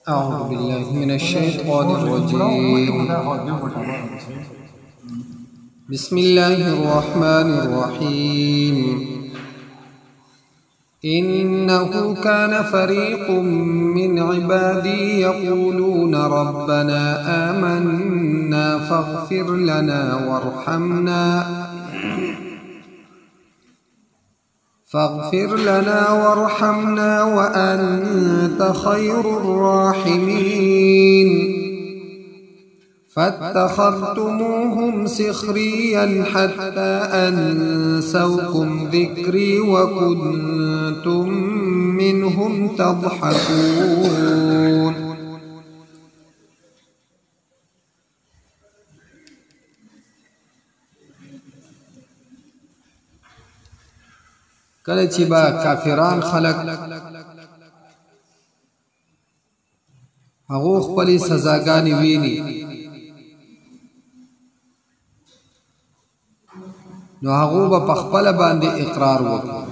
أعوذ بالله من الشيطان الرجيم. بسم الله الرحمن الرحيم. إنه كان فريق من عبادي يقولون ربنا آمنا فاغفر لنا وارحمنا وأنت خير الراحمين فاتخذتموهم سخريا حتى أنسوكم ذكري وكنتم منهم تضحكون. کله چې با کافران خلق هغه خپل سزاګانې ویني نو هغه په خپل باندې اقرار وکړي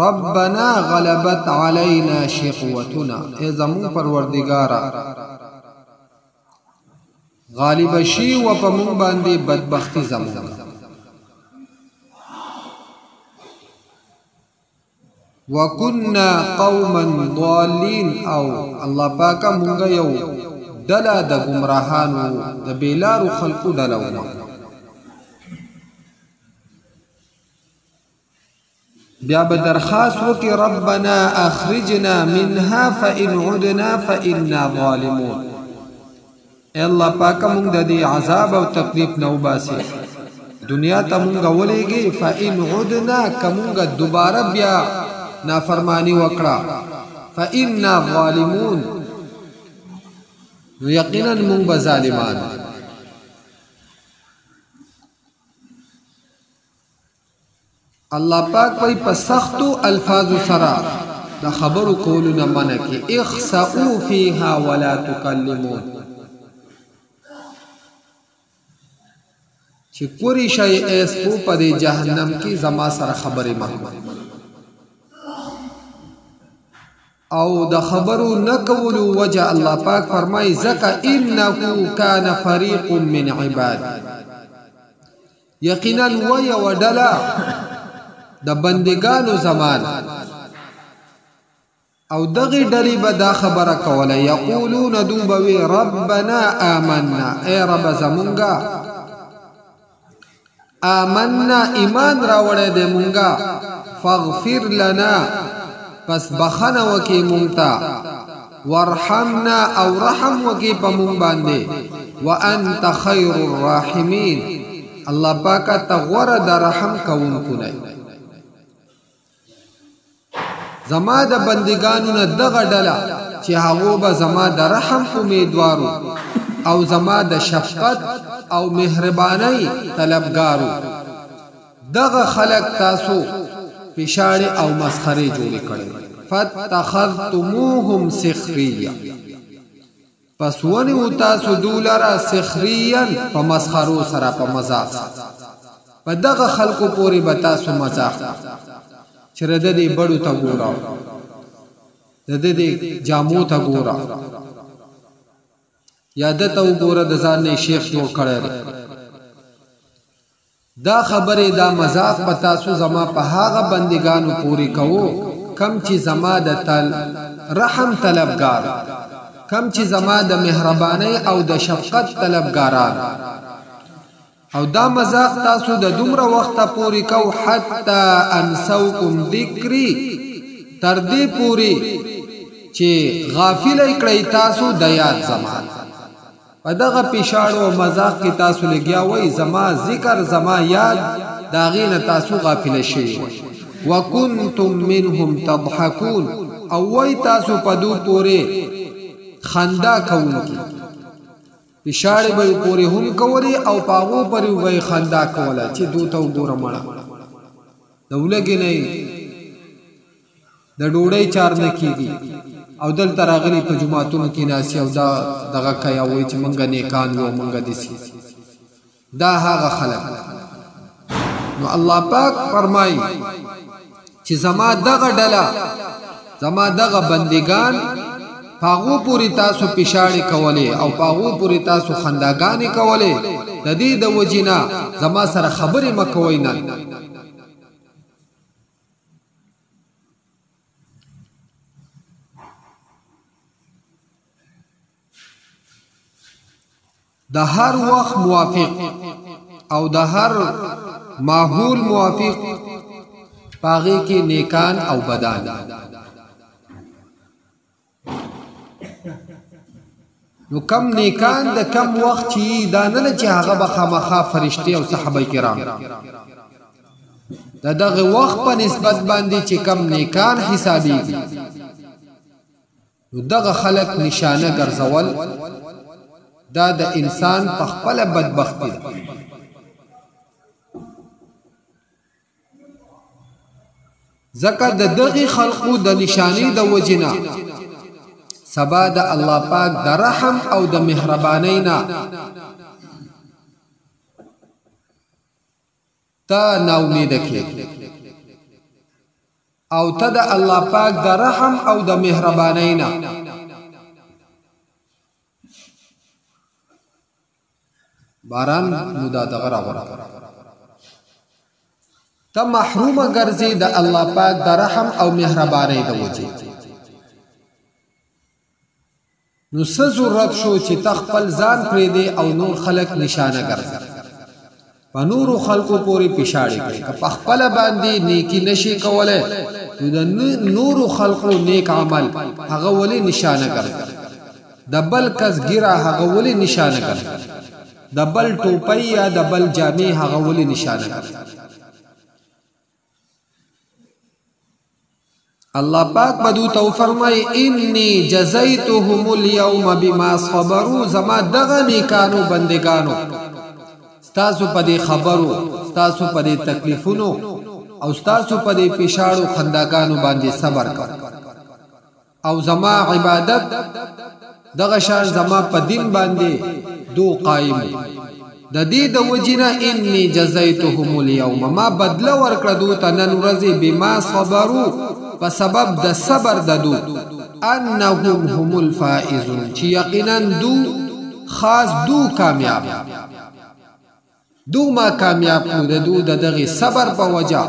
ربنا غلبت علينا شقوتنا ای زمون پروردگارا غالب شي و په مون باندې بدبختی زمون وكنا قوما ضالين او الله پاک مونږ یو دلا د گمراهانو د بیلارو خلقو دلونه بیا به درخواست وکي ربنا اخرجنا منها فإن عدنا فإنا ظالمون الله پاک مونږ د دې عذاب او تکلیف نو باسي دنیا ته مونږ ولېږي فإن عدنا کومګه دوباره بیا نافرمانی وکړه فإنا ظالمون یقینا من بظالمان. الله پاک وای په سختو الفاظ سره د خبرو کولو نه منع کی اخسئوا فيها ولا تكلمون چې کوری شي اس په دې جهنم کې زما سره خبرې مکو او د خبرو نکولو وجه الله پاک فرمای زکا انه کان فریق من عباد یقینا وی ودلا د بندگانو زمان او دغه ډلې به دا خبره کوله یقولون دوبوي ربنا آمنا ای رب زمونږه آمنا ایمان راوړې دې مونږه فاغفر لنا پس بخنه وکي مونتا ورحمنا او رحم وکي په مونږ باندې وانت خير الراحمين الله پاک ته غوړه د رحم کوونکو دی. زما د بندګانو نه دغه ډله چې هغه به زما د رحم امیدوارو او زما د شفقت او مهرباني طلبګارو دغه خلق تاسو پشاړې او مسخره جوړې کړې فتخذتموهم سخريا پس ونیو تاسو دولره سخريا په مسخرو سره په مزاح په دغه خلقو پورې به تاسو مزاح چې د دې بړو ته ګورا د دې جامو ته ګورا یاد ته وګوره د ځان نه شیخ جوړ کړی دا خبره دا مذاق پتا سو زما په هغه بندگانو پوری کوو کم چې زما د رحم طلبگار کم چې زما د مهرباني او د شفقت طلبگاران او دا مذاق تاسو د دومره وخت پوری کو حتا انسوکم ذکری تر دې پوری چې غافل کړی تاسو د یاد زمان په دغه پیشاړو مذاق کې تاسو لګیا وای زما ذکر زما یاد داغینه تاسو غافل شئ وکنتم منهم تضحكون او وای تاسو په دو پورې خندا کوونکی پیشاړې به پورې هم کولی او پاغو پرې وای خندا کوله چې دوته وګوره مړه دولګې نه د ډوړې چار نه کیږي او دل تراغلی په جمعاتونو کې ناسی او دا دغه کیا وای چې مونږه نیکان وو مونږه دسی دا هغه خلق نو الله پاک فرمای چې زما دغه ډله زما دغه بندگان پاغو پوری تاسو پشاړی کولې او پاغو پوری تاسو خنداګانې کولې د دې د وجینا زما سره خبرې مکوئ نه د هر وخت موافق او د هر ماحول موافق پاغي کې نیکان او بدان نو کم نیکان د کم وخت چې دانه چې هغه به خامخا فرشتي او صحابه کرام دغه وخت په نسبت باندې چې کم نیکان حسابيږي نو دغه خلق نشانه ګرځول دا د انسان په خپل بدبختی ده زکه د دغه خلقو د نشانی د وجنا سبا د الله پاک د رحم او د مهربانۍ نه تا نا امید کی او ته د الله پاک د رحم او د مهربانۍ نه باران نو دا دغه راغره ته محروم ګرځي د الله پاک د رحم او مهربانۍ د وجه نو څه ضرورت شو چې تخپل ځان پرې دی او نور خلق نشانه ګرځي په نور خلقو پوری پښاړي کوي په خپل باندې نیکی نشي کوله نو د نور خلقو نیک عمل هغه ولې نشانه ګرځي د بل کس ګیره هغه ولې نشانه ګرځي د بل ټوپۍ یا د بل جامې هغه ولې نشانه ګرځي الله پاک بدو تو فرمای انی جزیتهم اليوم بما صبروا زما دغه نیکانو بندگانو ستاسو په دې خبرو ستاسو په دې تکلیفونو او ستاسو په دې پښاړو خنداګانو باندې صبر کړ او زما عبادت دغه شان زما په دین باندې دو قائم د دې د وجنا انی جزیتهم اليوم ما بدل ورکړه دوته نن ورځې بما صبروا په سبب د صبر ددو انهم هم الفائزون چې یقینا دو خاص دو کامیاب دو ما کامیاب کو دو دغه صبر په وجا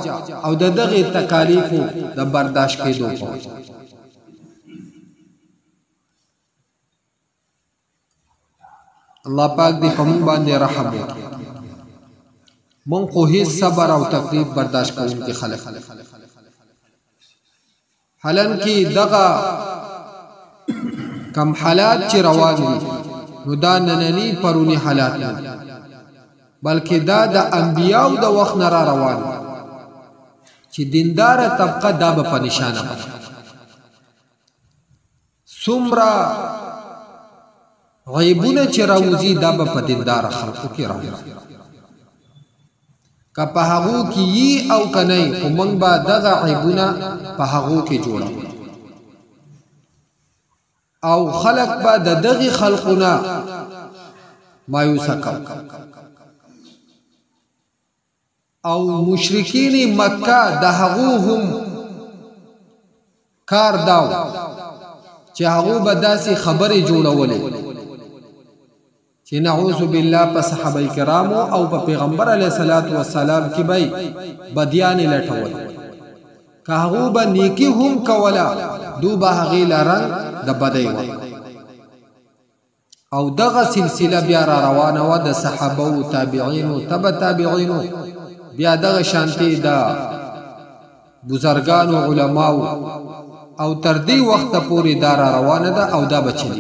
او دغه تکالیف د برداشت کېدو په وجا الله پاک دې په موږ باندې رحم وکړي مونږ خو هیڅ صبر او تکلیف برداشت کوونکي خلک حالان کې دغه کم حالات چې روان دي نو دا نننی پرونی حالات نه بلکې دا د انبیاو د وخت نه را روان چې دیندار طبقه دا په نشانه څومره غیبونه چې راوځي دا په دیندار خلکو کې راوځي که په هغو کې یي او کنه خو موږ به دغه عیبونه په هغو کې جوړو او خلق به د دغه خلقونه مایوس کړ او مشرکین مکه د هغو هم کار داو چې هغو به داسې خبرې جوړولې چې نعوذ بالله په صحابه کرامو او په پیغمبر علیه الصلاۃ والسلام کې به بدیان لټول که هغه به نیکی هم کولا دو به هغه لرنګ د بدای و او دغه سلسله بیا را روانه و د صحابه او تابعین او تبع تابعین بیا دغه شانتي د بزرګان او علما او تر دې وخت پورې دار روانه ده او دا بچی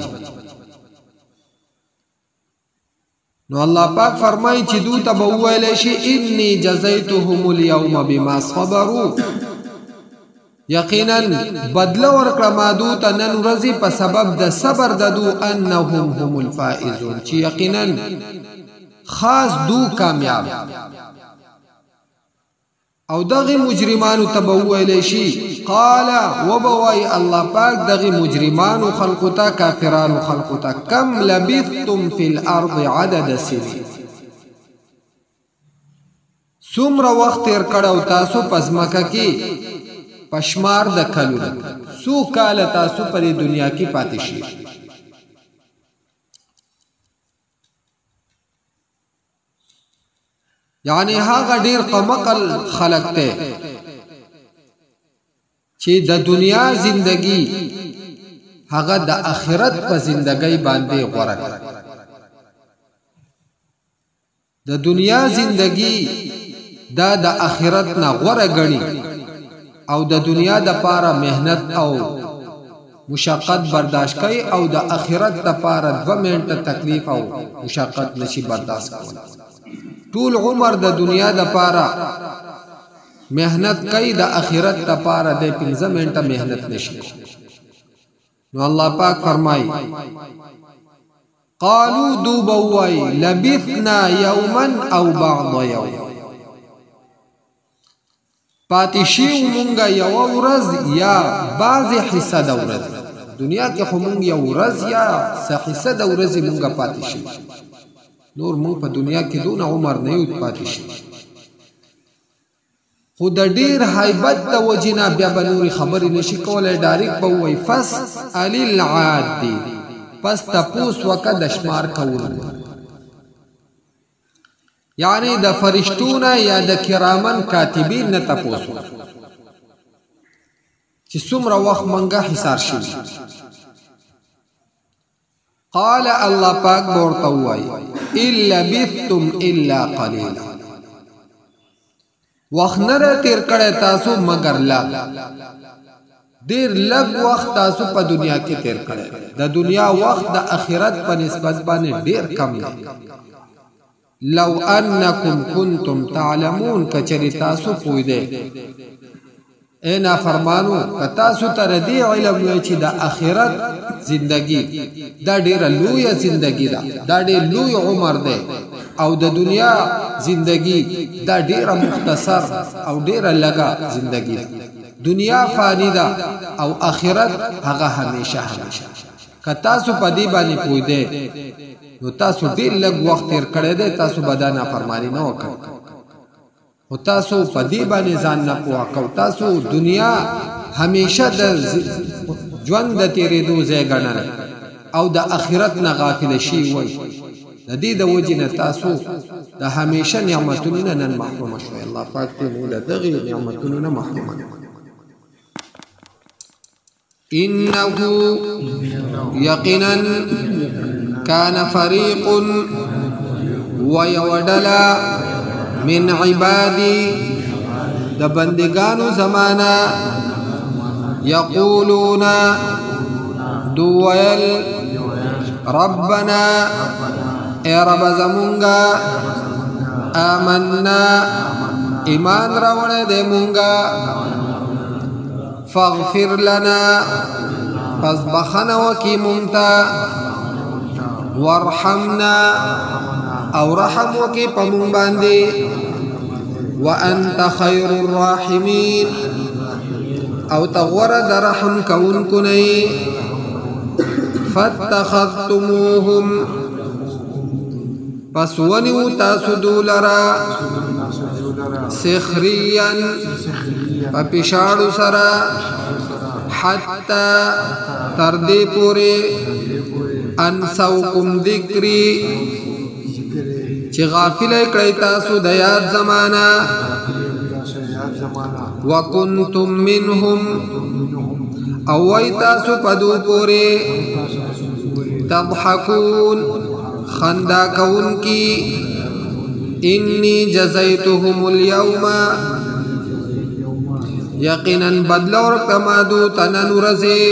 نو الله پاک فرمایي چې دوی ته به ویل شي انی جزیتهم اليوم بما صبروا یقینا بدل ورکړه ما دوی ته نن ورځې په سبب د صبر ددو انهم هم الفائزون چې یقینا خاص دو کامیاب او دغه مجرمانو ته به ویل شي قال وبوي الله پاک دغه مجرمانو خلقتا کافرانو خلقتا کم لبثتم في الارض عدد سنين څومره وخت تیر کړو تاسو پزماکه کې پشمار د کلونو سو کال تاسو په دنیا کې پاتې شئ. یعنی هغه ډیر قمقل خلق ته چې د دنیا زندگی هغه د آخرت په زندگی باندې غوړه کړ. د دنیا زندگی دا د آخرت نه غوړه غني او د دنیا د پاره مهنت او مشقت برداشت کوي او د آخرت د پاره 2 منټه تکلیف او مشقت نشي برداشت کوي. طول عمر د دنیا د پاره مهنت کوي د آخرت د پاره د 15 منټه مهنت نشي. نو الله پاک فرمایي قالوا دوبوي لبثنا يوما او بعض يوم پاتشي مونږه یو ورځ یا بعض حصہ د ورځ. دنیا کې خو مونږ یو ورځ یا حصہ د ورځ مونږه پاتشي. نور مونږ په دنیا کې دون عمر نه یو پاتشي. خو د ډیر هیبت د وجینا بیا به نور خبرې نشي کولای. ډایرک به وای فس علی العادی پس تپوس وکړه د شمار کول. یعنی د فرشتونه یا د کرامن کاتبین نه تپوس چې څومره وخت منګه حساب شي. قال الله پاک ورته وای الا بثتم الا قليلا وخت نه تیر کړه تاسو مگر لا ډیر لږ وخت تاسو په دنیا کې تیر کړه. د دنیا وخت د آخرت په نسبت باندې ډیر کم دی. لو انکم کنتم تعلمون کچری تاسو پوی دی اینا فرمانو که تاسو تر دې علم وی چې د آخرت زندگی دا ډیر لوی زندگی ده. دا ډیر لوی عمر دی او د دنیا زندگی دا ډیر مختصر او ډیر لږه زندگی ده. دنیا فانی ده او آخرت هغه همیشه همیشه. که تاسو په دې باندې پوی دی نو تاسو ډیر لږ وخت تیر کړی دی. تاسو بدانه فرمانی نه وکړ او تاسو په دې باندې ځان نه پوهاو. تاسو دنیا همیشه د ژوند د تیرېدو ځای ګڼل او د آخرت نه غافل شي وای. د دې د وجې نه تاسو د همیشه نعمتونو نه نن محروم شوي. الله پاک دې موږ له دغې نعمتونو نه محروم کړي. انه یقینا كان فريق ويودلا من عبادي د بندگانو زمانہ يقولون دويل ربنا اے رب زمونگا آمنا ایمان راوڑے دے مونگا فاغفر لنا پس بخنو کی مونتا وارحمنا او رحم وکي پمون باندې وانت خير الراحمين او تغور در رحم کون کني فاتخذتموهم پس ونیو تاسو دولرا سخريا پپشاړو سرا حتى تردي پوری انسوکم ذکری چی غافل کړی تاسو د یاد زمانہ وکنتم منهم او وی تاسو پدو پوری تضحکون خندا کون کی انی جزیتهم اليوم یقینا بدلور کمادو تنن رزی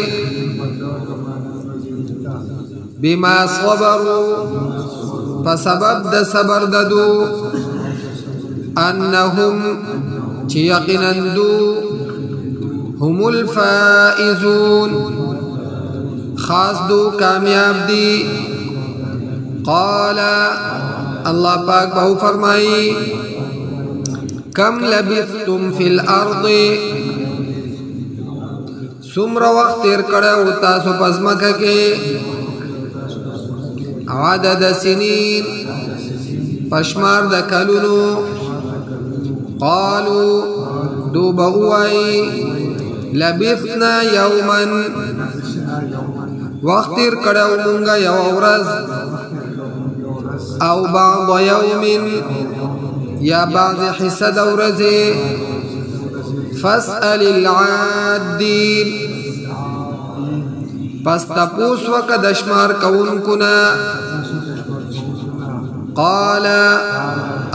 بما صبروا فسبب د صبر ددو انهم چی یقینا دو هم الفائزون خاص دو کامیاب دی. قال اللہ پاک بہو فرمائی کم لبثتم فی الارض سمر وقت تیر کڑے تاسو پزمکہ کے عدد سنین پشمار د کلونو قالو دو بغوائی لبثنا یوما وقت تیر کړو مونږه یو ورځ او بعض یوم یا بعض حصہ د ورځې فاسأل العادین پس تپوس وکړه د شمار کوونکو نه قال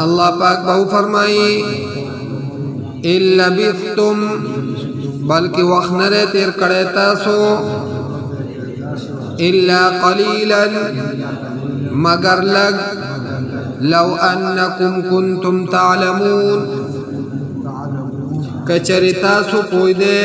الله پاک به فرمایي ان لبثتم بلکې وخت نه تیر کړی تاسو الا قليلا مگر لگ لو انکم کنتم تعلمون کچری تاسو پوی دے